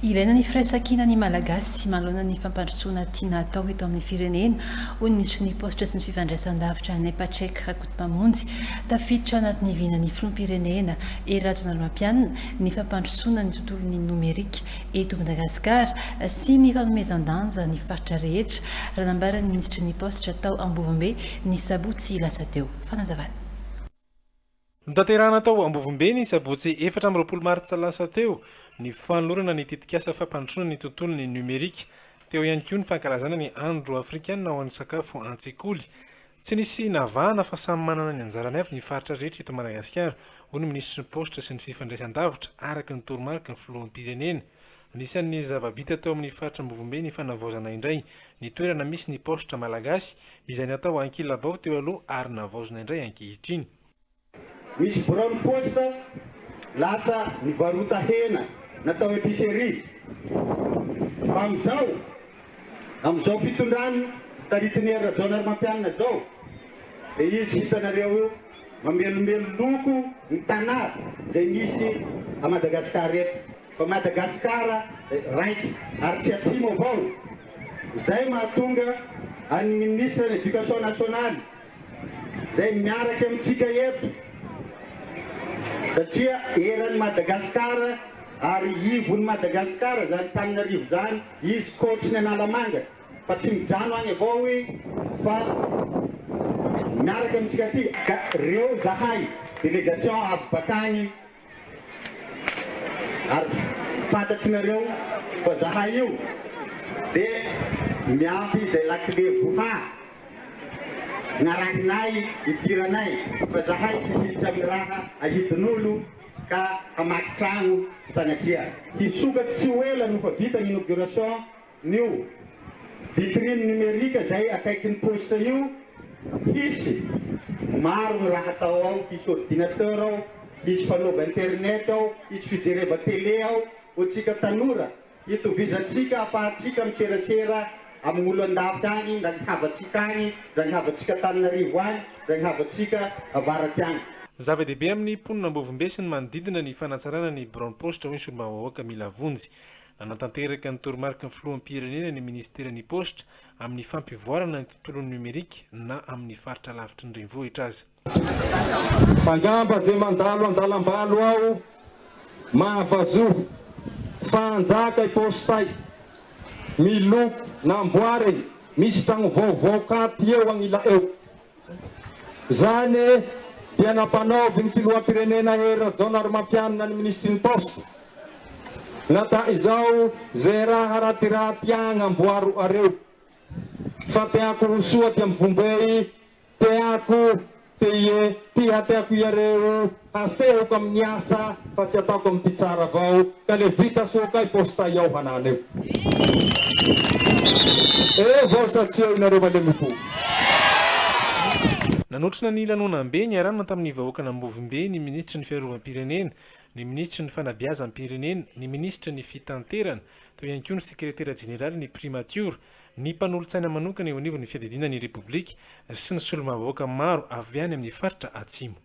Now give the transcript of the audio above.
Ilaina ny firaisan-kina ny malagasy manoloana ny fampandrosoana tiana atao eto amin'ny firenena hoy ny ministry ny positra sy ny fifandraisan-davitra ny Patrick Rakotomamonjy tafiditra anaty ny vinany filoham-pirenena Rajoelina Romampianina ny fampandrosoana ny tontolon'ny nomerika eto Madagasikara sy ny fanomezan-danja ny faritra rehetra raha nambaran'ny ministry ny positra tao Ambovimbe ny sabotsy lasa teo. Fanazavana. Notanterahana tao Ambovimbe ny sabotsy 4 maritsa lasa teo ny fanolorana ny tetikasa fampandrosoana ny tontolon'ny numerika teo ihany koa ny fankalazana ny andro afrikanina ho an'ny sakafo an-tsekoly. Tsy nisy navahana fa samy manana ny anjarany avy ny faritra rehetra eto Madagasikara hoy ny ministry ny positra sy ny fifandraisan-davitra araka ny toromarika ny filoham-pirenena. Anisan'ny zava-bita teo amin'ny faritra Ambovimbe ny fanavaozana indray ny toerana misy ny positra malagasy izay natao ankilabao teo aloha ary navaozana indray ankehitriny. Misy bureau posta lasa nivarota hena natao épicerie. Amizao fitondrany taritiny Rajoelina Romampianina zao. De izy hitanareo io mamelomelo loko ny tanà zay misy a Madagasikara eto. Fa Madagasikara raiky ary tsy atsimo avao. Zay mahatonga any ministre de l'éducation nationale zay miaraka amintsika eto. Satria eran'ny Madagasikara ary ivon'ny Madagasikara zany Antananarivo zany izy kotriny Analamanga fa tsy mijano agny avao hoe fa miaraka amintsika aty ka reo zahay délégation avy bakagny ary fantatsinareo fa zahay io de miampy zay lakile voha narahinay idiranay fa zahay tsy hiditra amin'ny raha ahidin'olo ka hamaky trano sanatria hisokatsy tsy ho ela no fa vita ny inauguration nio vitrine numerika zay akaikin'ny poste io hisy maro ny raha atao ao, hisy ordinateur ao, hisy fanaova internet ao, hisy fijereva télé ao ho tsika tanora hitovizatsika afahatsika miserasera amin'olo an-davitra agny raha ny havatsika agny raha ny havatsika Antananarivo agny raha ny havatsika avaratsy agny. Zava-dehibe amin'ny mponina Ambovimbe sy ny manodidina ny fanatsarana ny bureau posta hoy ny solombavavoaka mila vonjy. Nanatanteraka ny toromarika ny filoham-pirenena ny ministeran'ny postra amin'ny fampivoarana ny tontolon'ny numerika na amin'ny faritra lavitry ny renivohitra azy. Fangamba zay mandalo andalam-balo ao mahavazoho fanjaka postay miloko namboariny misy tragno vaovao katy eo agnila eo. Zany dia nampanaovy ny filoham-pirenena Rajoelina Romampianina ny ministry ny posta. Nata izao zay raha ratiraty agny amboaro areo. Fa teako ho soa ty amivombe teako teako iareo asehoko amin'ny asa fa tsy ataoko amin'ny ty tsara avao ka le vita soka i posta ao hanana eo. Vao satsy eo inareo malemy fo. Nanotrona ny lanonam-be ny aranona tamin'ny vahoaka Ambovimbe ny ministra ny fiarovam-pirenena, ny ministra ny fanabeazam-pirenena, ny ministra ny fitanterana, teo ihany koa ny sekretera jeneraly ny primature, ny mpanolontsaina manokana eo anivon'ny fiadidinan'ny repoblika sy ny solombavavoaka maro avy any amin'ny faritra atsimo.